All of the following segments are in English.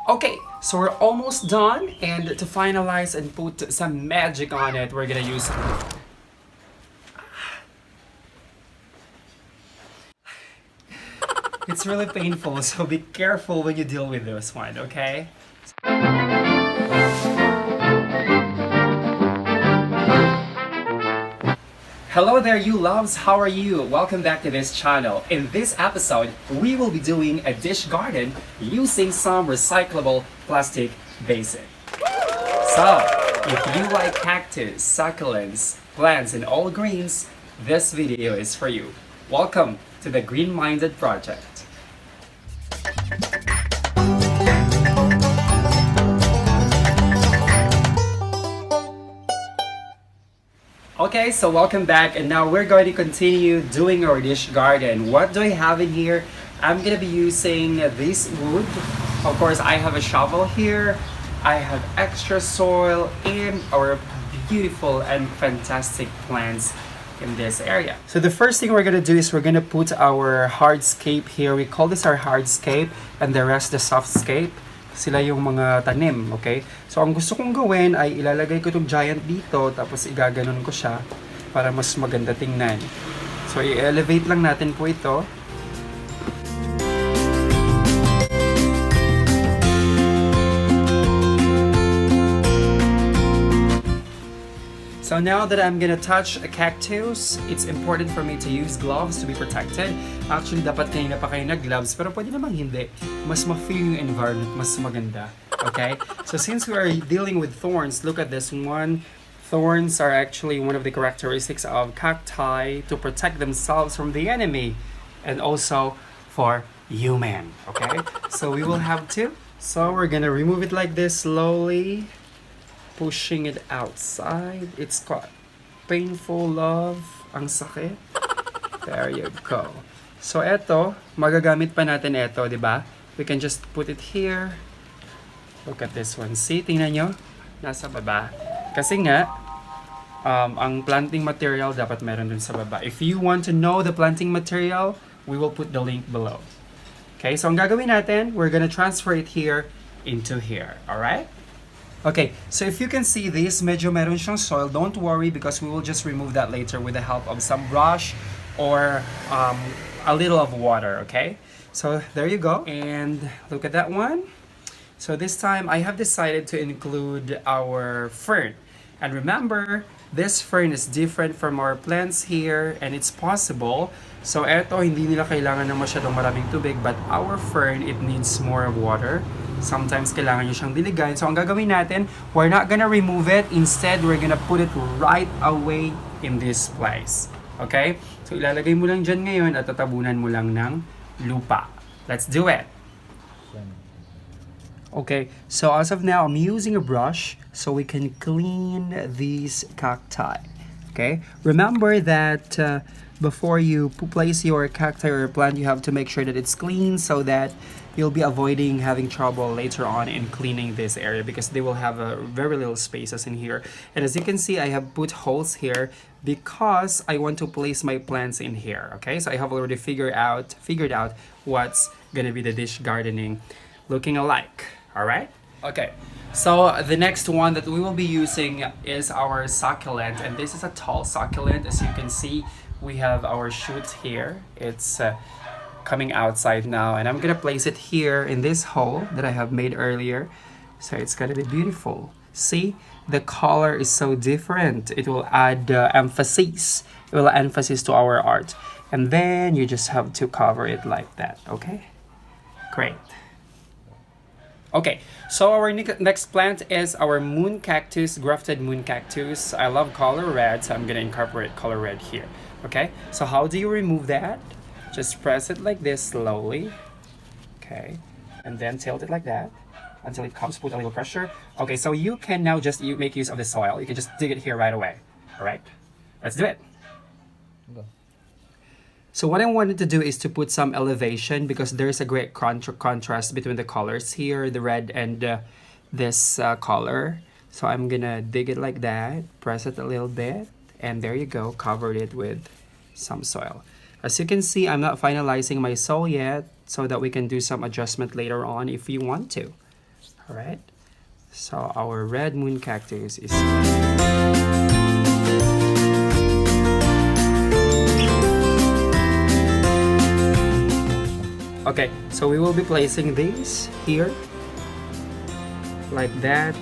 Okay, so we're almost done, and to finalize and put some magic on it, we're gonna use... It's really painful, so be careful when you deal with this one, okay? Hello there, you loves, how are you? Welcome back to this channel. In this episode, we will be doing a dish garden using some recyclable plastic basin. So, if you like cactus, succulents, plants, and all greens, this video is for you. Welcome to the Green Minded Project. Okay, so welcome back, and now we're going to continue doing our dish garden. What do I have in here? I'm gonna be using this wood. Of course, I have a shovel here. I have extra soil and our beautiful and fantastic plants in this area. So the first thing we're gonna do is we're gonna put our hardscape here. We call this our hardscape, and the rest the softscape. Sila yung mga tanim, okay? So, ang gusto kong gawin ay ilalagay ko itong giant dito, tapos igaganon ko siya para mas maganda tingnan. So, i-elevate lang natin po ito. So now that I'm gonna touch a cactus, it's important for me to use gloves to be protected. Actually, dapat kanina pa kayo nag-gloves, pero pwede namang hindi. Mas ma-feel yung environment, mas maganda. Okay? So since we are dealing with thorns, look at this one. Thorns are actually one of the characteristics of cacti to protect themselves from the enemy and also for human. Okay? So we will have to. So we're gonna remove it like this slowly. Pushing it outside. It's quite painful, love. Ang sakit. There you go. So eto, magagamit pa natin eto, di ba? We can just put it here. Look at this one. See, tingnan nyo. Nasa baba. Kasi nga, ang planting material dapat meron dun sa baba. If you want to know the planting material, we will put the link below. Okay, so ang gagawin natin, we're gonna transfer it here into here. Alright? Okay, so if you can see this, medyo meron siyang soil. Don't worry because we will just remove that later with the help of some brush or a little of water, okay? So there you go. And look at that one. So this time I have decided to include our fern. And remember, this fern is different from our plants here and it's possible. So eto, hindi nila kailangan ng masyadong maraming tubig, but our fern, it needs more of water. Sometimes kailangan nyo siyang diligan. So ang gagawin natin, we're not gonna remove it. Instead, we're gonna put it right away in this place. Okay? So ilalagay mo lang dyan ngayon at tatabunan mo lang ng lupa. Let's do it! Okay, so as of now, I'm using a brush so we can clean these cacti. Okay? Remember that before you place your cacti or plant, you have to make sure that it's clean so that you'll be avoiding having trouble later on in cleaning this area because they will have very little spaces in here. And as you can see, I have put holes here because I want to place my plants in here. Okay, so I have already figured out what's gonna be the dish gardening looking alike. All right. Okay. So the next one that we will be using is our succulent, and this is a tall succulent. As you can see, we have our shoots here. It's coming outside now, and I'm gonna place it here in this hole that I have made earlier. So it's gonna be beautiful. See, the color is so different. It will add emphasis. It will add emphasis to our art. And then you just have to cover it like that. Okay, great. Okay, so our next plant is our moon cactus, grafted moon cactus. I love color red, so I'm gonna incorporate color red here. Okay, so how do you remove that? Just press it like this slowly. Okay, and then tilt it like that until it comes with a little pressure. Okay, so you can now just make use of the soil. You can just dig it here right away. All right, let's do it. Go. So what I wanted to do is to put some elevation because there's a great contrast between the colors here, the red and this color. So I'm gonna dig it like that, press it a little bit, and there you go, covered it with some soil. As you can see, I'm not finalizing my soil yet so that we can do some adjustment later on if you want to. All right. So our red moon cactus is. Okay, so we will be placing these here like that.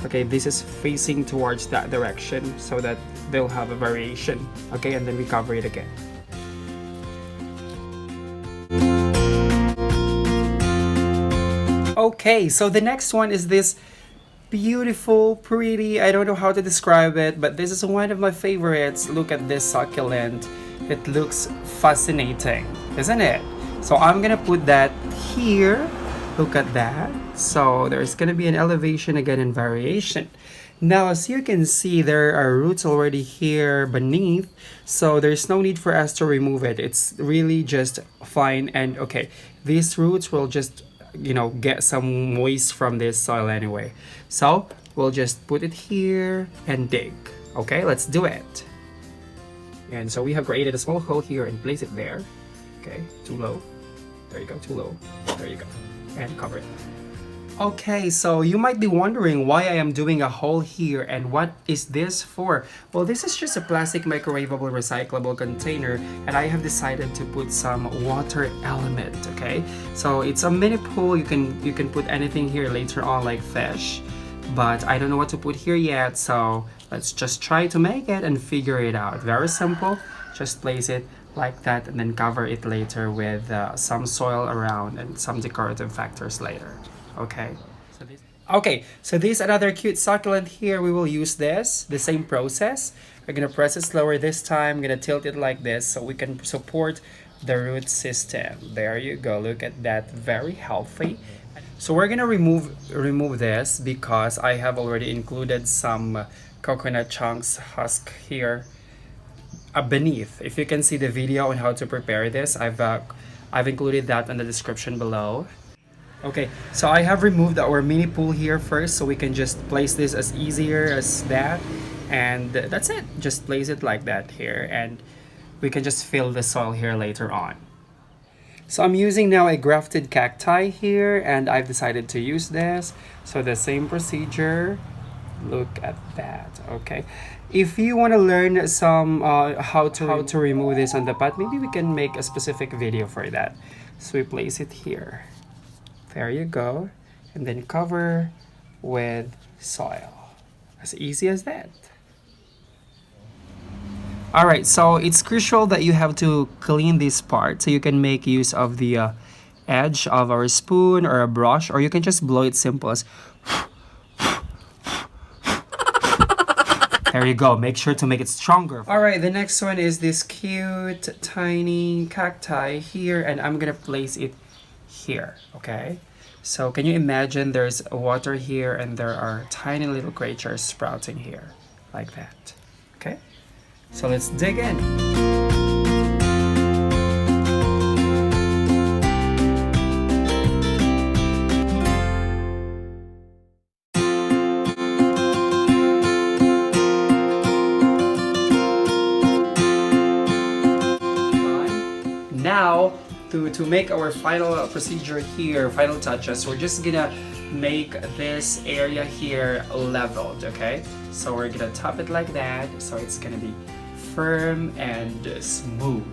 Okay, this is facing towards that direction so that they'll have a variation. Okay, and then we cover it again. Okay, so the next one is this beautiful, pretty, I don't know how to describe it, but this is one of my favorites. Look at this succulent. It looks fascinating, isn't it? So I'm gonna put that here. Look at that. So there's gonna be an elevation again and variation. Now, as you can see, there are roots already here beneath, so there's no need for us to remove it. It's really just fine. And okay, these roots will just, get some moist from this soil anyway. So we'll just put it here and dig. Okay, let's do it. And so we have created a small hole here and place it there. Okay, too low. There you go, too low. There you go. And cover it. Okay, so you might be wondering why I am doing a hole here and what is this for? Well, this is just a plastic microwavable recyclable container and I have decided to put some water element, okay? So it's a mini pool. You can put anything here later on like fish, but I don't know what to put here yet, so let's just try to make it and figure it out. Very simple. Just place it like that and then cover it later with some soil around and some decorative factors later. Okay, so this another cute succulent here. We will use this, the same process. We're gonna press it slower this time. I'm gonna tilt it like this so we can support the root system. There you go, look at that, very healthy. So we're gonna remove this because I have already included some coconut chunks husk here beneath. If you can see the video on how to prepare this, I've included that in the description below. Okay, so I have removed our mini pool here first so we can just place this as easier as that, and that's it. Just place it like that here and we can just fill the soil here later on. So I'm using now a grafted cacti here and I've decided to use this. So the same procedure. Look at that. Okay, if you want to learn some how to remove this on the pot, maybe we can make a specific video for that. So we place it here. There you go, and then cover with soil. As easy as that. All right, so it's crucial that you have to clean this part so you can make use of the edge of our spoon or a brush, or you can just blow it simple as. There you go. Make sure to make it stronger. All right, the next one is this cute tiny cacti here, and I'm gonna place it here. Okay, so can you imagine there's water here and there are tiny little creatures sprouting here like that. Okay, so let's dig in. Now, to make our final procedure here, final touches, we're just gonna make this area here leveled, okay? So we're gonna top it like that, so it's gonna be firm and smooth.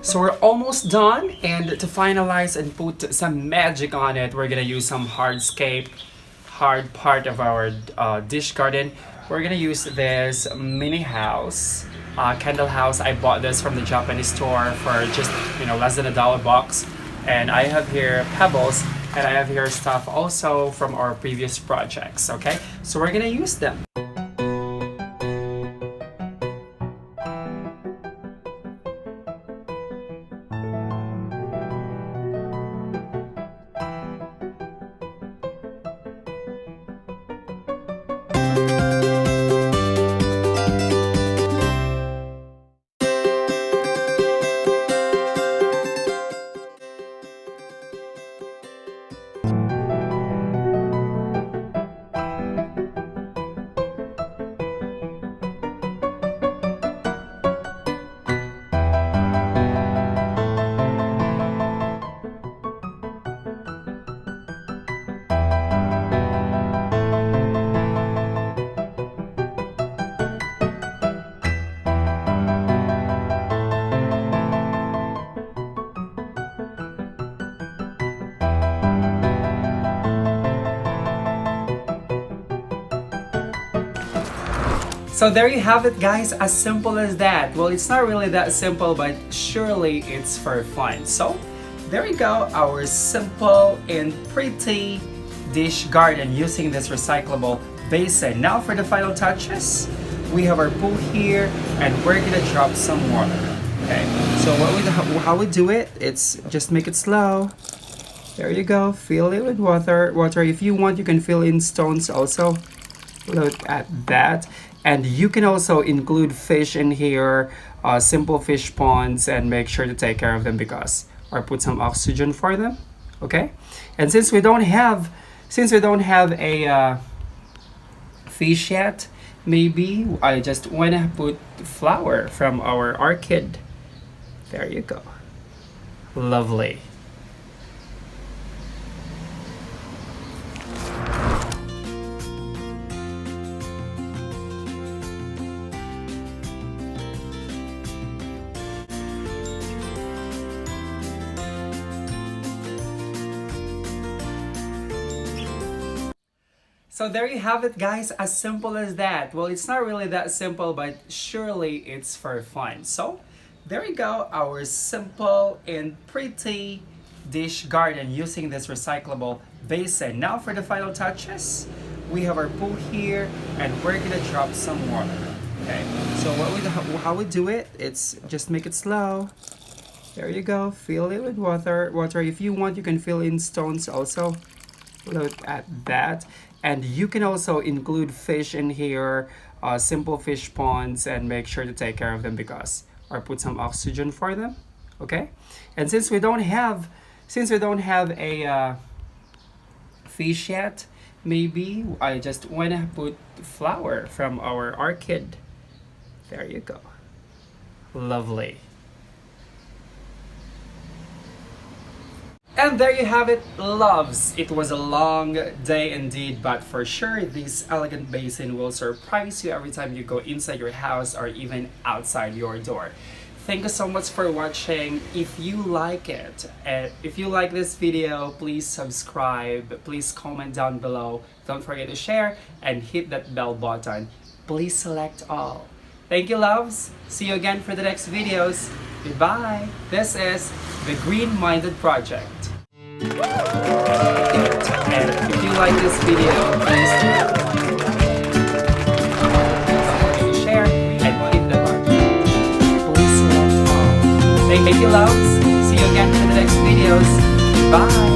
So we're almost done, and to finalize and put some magic on it, we're gonna use some hardscape, hard part of our dish garden. We're gonna use this mini house, candle house. I bought this from the Japanese store for just less than $1 box, and I have here pebbles, and I have here stuff also from our previous projects. Okay, so we're gonna use them. So there you have it, guys, as simple as that. Well, it's not really that simple, but surely it's for fun. So there you go, our simple and pretty dish garden using this recyclable basin. Now for the final touches, we have our pool here and we're gonna drop some water. Okay, so how we do it, it's just make it slow. There you go, fill it with water. If you want, you can fill in stones also. Look at that. And you can also include fish in here, simple fish ponds, and make sure to take care of them because, or put some oxygen for them. Okay, and since we don't have a fish yet, maybe I just want to put flour from our orchid. There you go. Lovely. So there you have it, guys, as simple as that. Well, it's not really that simple, but surely it's for fun. So there you go, our simple and pretty dish garden using this recyclable basin. Now for the final touches, we have our pool here and we're gonna drop some water. Okay, so how we do it, it's just make it slow. There you go, fill it with water. If you want, you can fill in stones also. Look at that. And you can also include fish in here, simple fish ponds, and make sure to take care of them because, or put some oxygen for them. Okay, and since we don't have a fish yet, maybe I just want to put flour from our orchid. There you go. Lovely. And there you have it, loves. It was a long day indeed, but for sure this elegant basin will surprise you every time you go inside your house or even outside your door. Thank you so much for watching. If you like it, if you like this video, please subscribe, please comment down below. Don't forget to share and hit that bell button. Please select all. Thank you, loves. See you again for the next videos. Goodbye. This is the Green Minded Project. And if you like this video, please share and hit the button. Please select all. Thank you, loves. See you again for the next videos. Bye.